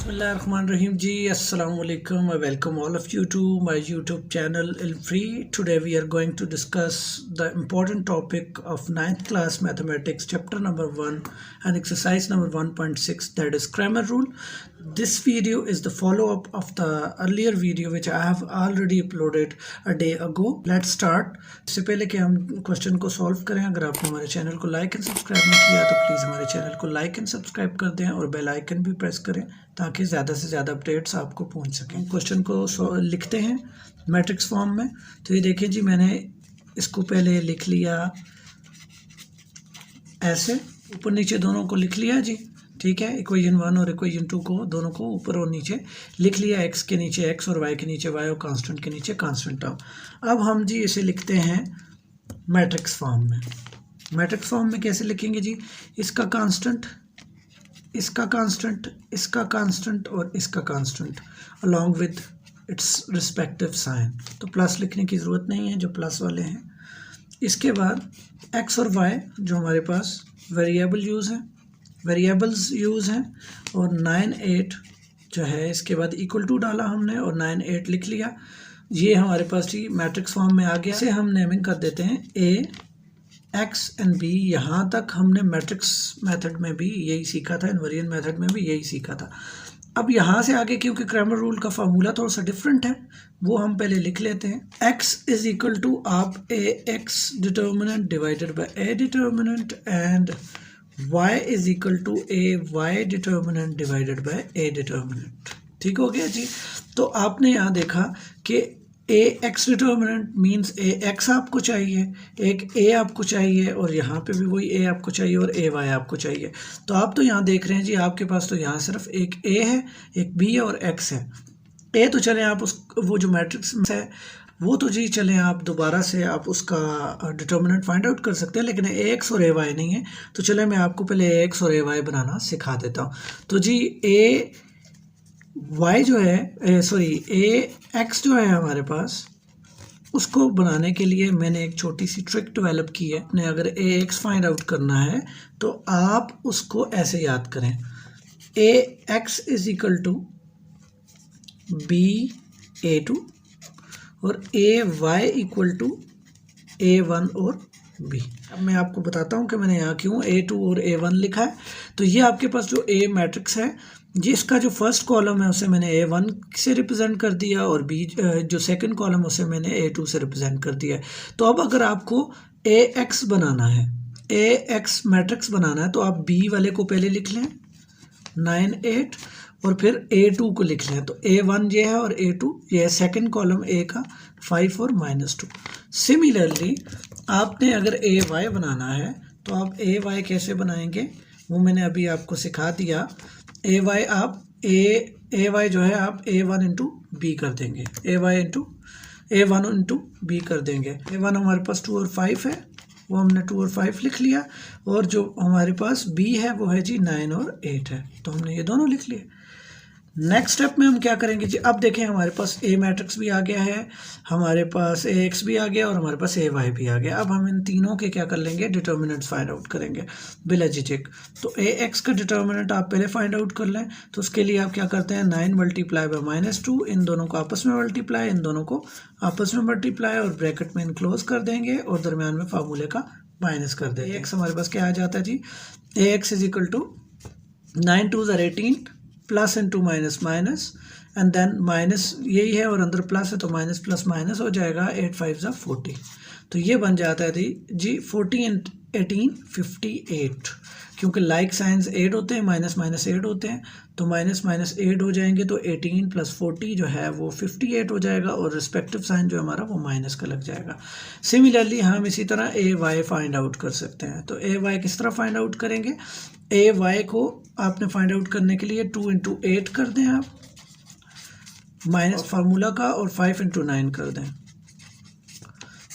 Bismillahirrahmanirrahim ji. Assalamu alaikum. I welcome all of you to my YouTube channel Ilm-Free. Today we are going to discuss the important topic of 9th class mathematics chapter number 1 and exercise number 1.6, that is grammar rule. This video is the follow-up of the earlier video which I have already uploaded a day ago. Let's start. इससे पहले कि हम question को solve करें, अगर आपने हमारे channel को लाइक एंड सब्सक्राइब नहीं किया तो प्लीज़ हमारे चैनल को लाइक एंड सब्सक्राइब कर दें और बेल आइकन भी प्रेस करें ताकि ज़्यादा से ज़्यादा अपडेट्स आपको पहुंच सकें। क्वेश्चन को लिखते हैं मैट्रिक्स फॉर्म में। तो ये देखें जी, मैंने इसको पहले लिख लिया ऐसे, ऊपर नीचे दोनों को लिख लिया जी, ठीक है। इक्वेशन 1 और इक्वेशन 2 को दोनों को ऊपर और नीचे लिख लिया, एक्स के नीचे एक्स और वाई के नीचे वाई और कांस्टेंट के नीचे कांस्टेंट टर्म। अब हम जी इसे लिखते हैं मैट्रिक्स फॉर्म में। मैट्रिक्स फॉर्म में कैसे लिखेंगे जी? इसका कांस्टेंट, इसका कांस्टेंट, इसका कांस्टेंट और इसका constant along with its respective sign. तो प्लस लिखने की ज़रूरत नहीं है जो प्लस वाले हैं। इसके बाद एक्स और वाई जो हमारे पास वेरिएबल यूज़ है, वेरिएबल्स यूज़ हैं, और 9 8 जो है इसके बाद इक्वल टू डाला हमने और 9 8 लिख लिया। ये हमारे पास जी मैट्रिक्स फॉर्म में आ गया। इसे हम नेमिंग कर देते हैं ए एक्स एंड बी। यहाँ तक हमने मैट्रिक्स मेथड में भी यही सीखा था, इनवेरिएंट मेथड में भी यही सीखा था। अब यहाँ से आगे क्योंकि ग्रामर रूल का फार्मूला थोड़ा सा डिफरेंट है, वो हम पहले लिख लेते हैं। एक्स इज इक्वल टू आप a x determinant divided by A determinant and y is equal to a y determinant divided by A determinant. ठीक हो गया जी। तो आपने यहाँ देखा कि a x determinant means a x आपको चाहिए, एक ए आपको चाहिए और यहाँ पे भी वही ए आपको चाहिए और ए वाई आपको चाहिए। तो आप तो यहाँ देख रहे हैं जी, आपके पास तो यहाँ सिर्फ एक ए है, एक बी है और एक्स है। ए तो चले आप उस वो जो मैट्रिक्स है वो तो जी चलें आप दोबारा से आप उसका डिटर्मिनेंट फाइंड आउट कर सकते हैं, लेकिन ए एक्स और ए वाई नहीं है। तो चले मैं आपको पहले ए एक्स और ए वाई बनाना सिखा देता हूँ। तो जी ए वाई जो है सॉरी ए एक्स जो है हमारे पास, उसको बनाने के लिए मैंने एक छोटी सी ट्रिक डेवलप की है। ने अगर ए एक्स फाइंड आउट करना है तो आप उसको ऐसे याद करें, a x is equal to b a two और a y equal to a one और बी। अब मैं आपको बताता हूँ कि मैंने यहाँ क्यों ए टू और ए वन लिखा है। तो ये आपके पास जो ए मैट्रिक्स है, जिसका जो फर्स्ट कॉलम है उसे मैंने ए वन से रिप्रेजेंट कर दिया और बी जो सेकंड कॉलम उसे मैंने ए टू से रिप्रेजेंट कर दिया है। तो अब अगर आपको ए एक्स बनाना है, ए एक्स मैट्रिक्स बनाना है, तो आप बी वाले को पहले लिख लें 9 8 और फिर A2 को लिख लें। तो A1 ये है और A2 ये है सेकंड कॉलम A का 5 और -2। सिमिलरली आपने अगर AY बनाना है तो आप AY कैसे बनाएंगे वो मैंने अभी आपको सिखा दिया। AY आप AY जो है आप A1 इंटू बी कर देंगे, AY into A1 into B कर देंगे। A1 हमारे पास 2 और 5 है, वो हमने 2 और 5 लिख लिया, और जो हमारे पास B है वो है जी 9 और 8 है। तो हमने ये दोनों लिख लिए। नेक्स्ट स्टेप में हम क्या करेंगे जी? अब देखें हमारे पास ए मैट्रिक्स भी आ गया है, हमारे पास ए एक्स भी आ गया और हमारे पास ए वाई भी आ गया। अब हम इन तीनों के क्या कर लेंगे? डिटर्मिनेंट्स फाइंड आउट करेंगे बिला झिझक। तो ए एक्स का डिटर्मिनेंट आप पहले फाइंड आउट कर लें। तो उसके लिए आप क्या करते हैं? 9 मल्टीप्लाई बाय -2, इन दोनों को आपस में मल्टीप्लाई, इन दोनों को आपस में मल्टीप्लाई और ब्रैकेट में इनक्लोज कर देंगे और दरमियान में फार्मूले का माइनस कर देंगे। ए एक्स हमारे पास क्या आ जाता है जी? A x is equal to 9 2 18 plus into minus minus and then minus यही है और अंदर प्लस है तो माइनस प्लस माइनस हो जाएगा, 8 5 40। तो ये बन जाता है जी 40 18 58, क्योंकि लाइक साइंस ऐड होते हैं, माइनस माइनस ऐड होते हैं, तो माइनस माइनस ऐड हो जाएंगे तो 18 + 40 जो है वो 58 हो जाएगा और रिस्पेक्टिव साइन जो हमारा वो माइनस का लग जाएगा। सिमिलरली हम इसी तरह ए वाई फाइंड आउट कर सकते हैं। तो ए वाई किस तरह फाइंड आउट करेंगे? ए वाई को आपने फाइंड आउट करने के लिए 2 इंटू 8 कर दें आप, माइनस फार्मूला का, और 5 इंटू 9 कर दें।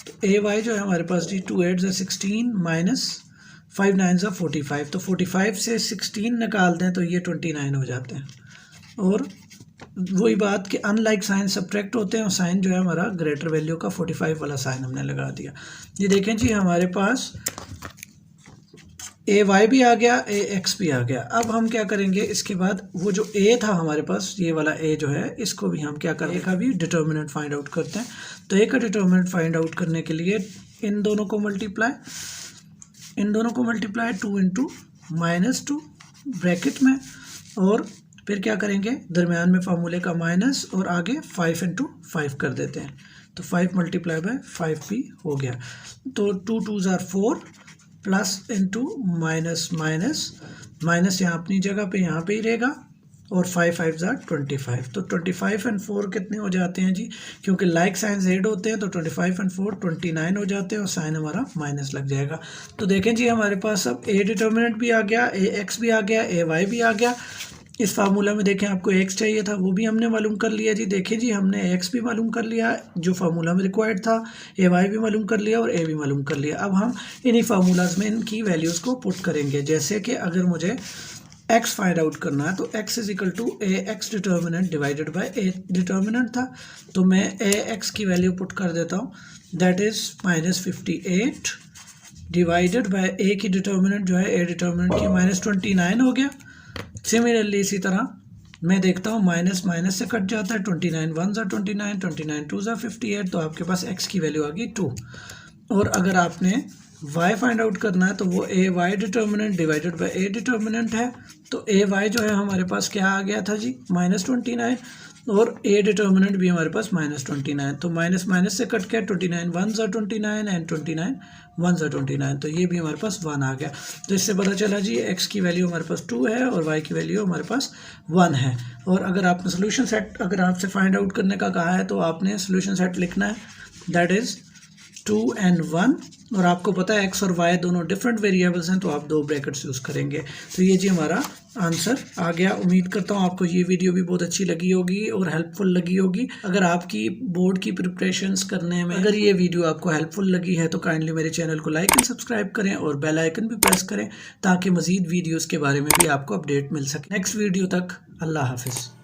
तो ए वाई जो है हमारे पास जी 2 8 16 माइनस 5 9 45। तो 45 से 16 निकाल दें तो ये 29 हो जाते हैं। और वही बात कि अनलाइक साइन सब्ट्रैक्ट होते हैं और साइन जो है हमारा ग्रेटर वैल्यू का 45 वाला साइन हमने लगा दिया। ये देखें जी हमारे पास ए वाई भी आ गया, ए एक्स भी आ गया। अब हम क्या करेंगे, इसके बाद वो जो ए था हमारे पास, ये वाला ए जो है, इसको भी हम क्या करें, ए का भी डिटर्मिनेंट फाइंड आउट करते हैं। तो ए का डिटर्मिनेंट फाइंड आउट करने के लिए इन दोनों को मल्टीप्लाई 2 इंटू -2 ब्रैकेट में, और फिर क्या करेंगे, दरमियान में फार्मूले का माइनस और आगे 5 इंटू 5 कर देते हैं। तो 5 मल्टीप्लाई बाय 5 भी हो गया। तो 2 2s are 4 plus into minus minus यहाँ अपनी जगह पे यहाँ पे ही रहेगा, और 5 5s are 25। तो 25 एंड 4 कितने हो जाते हैं जी, क्योंकि लाइक साइन जेड होते हैं, तो 25 एंड 4 29 हो जाते हैं, और साइन हमारा माइनस लग जाएगा। तो देखें जी, हमारे पास अब ए डिटर्मिनेंट भी आ गया, ए एक्स भी आ गया, ए वाई भी आ गया। इस फार्मूला में देखें, आपको एक्स चाहिए था, वो भी हमने मालूम कर लिया जी। देखिए जी, हमने एक्स भी मालूम कर लिया जो फार्मूला में रिक्वायर्ड था, ए वाई भी मालूम कर लिया, और ए भी मालूम कर लिया। अब हम इन्हीं फार्मूलाज में इनकी वैल्यूज़ को पुट करेंगे। जैसे कि अगर मुझे एक्स फाइंड आउट करना है, तो X is equal to A x determinant divided by A determinant था, तो मैं ए एक्स की वैल्यू पुट कर देता हूँ, that is -58 divided by A की डिटर्मिनेंट जो है, ए डिटर्मिनेंट की -29 हो गया। सिमिलरली इसी तरह मैं देखता हूँ माइनस माइनस से कट जाता है, 29 1s are 29, 29 2s are 58, तो आपके पास x की वैल्यू आ गई 2। और अगर आपने y फाइंड आउट करना है, तो वो a y determinant divided by A determinant है। तो ए वाई जो है हमारे पास क्या आ गया था जी, -29, और ए डिटर्मिनेंट भी हमारे पास -29। तो माइनस माइनस से कट गया, 29 1s are 29 and 29 1s are 29, तो ये भी हमारे पास 1 आ गया। तो इससे पता चला जी x की वैल्यू हमारे पास 2 है और y की वैल्यू हमारे पास 1 है। और अगर आपने सोल्यूशन सेट, अगर आपसे फाइंड आउट करने का कहा है, तो आपने सोल्यूशन सेट लिखना है, दैट इज़ 2 and 1, और आपको पता है x और y दोनों डिफरेंट वेरिएबल्स हैं, तो आप 2 ब्रैकेट्स यूज़ करेंगे। तो ये जी हमारा आंसर आ गया। उम्मीद करता हूँ आपको ये वीडियो भी बहुत अच्छी लगी होगी और हेल्पफुल लगी होगी। अगर आपकी बोर्ड की प्रिपरेशंस करने में अगर ये वीडियो आपको हेल्पफुल लगी है, तो काइंडली मेरे चैनल को लाइक एंड सब्सक्राइब करें और बेल आइकन भी प्रेस करें, ताकि मज़ीद वीडियोज़ के बारे में भी आपको अपडेट मिल सके। नेक्स्ट वीडियो तक अल्लाह हाफिज़।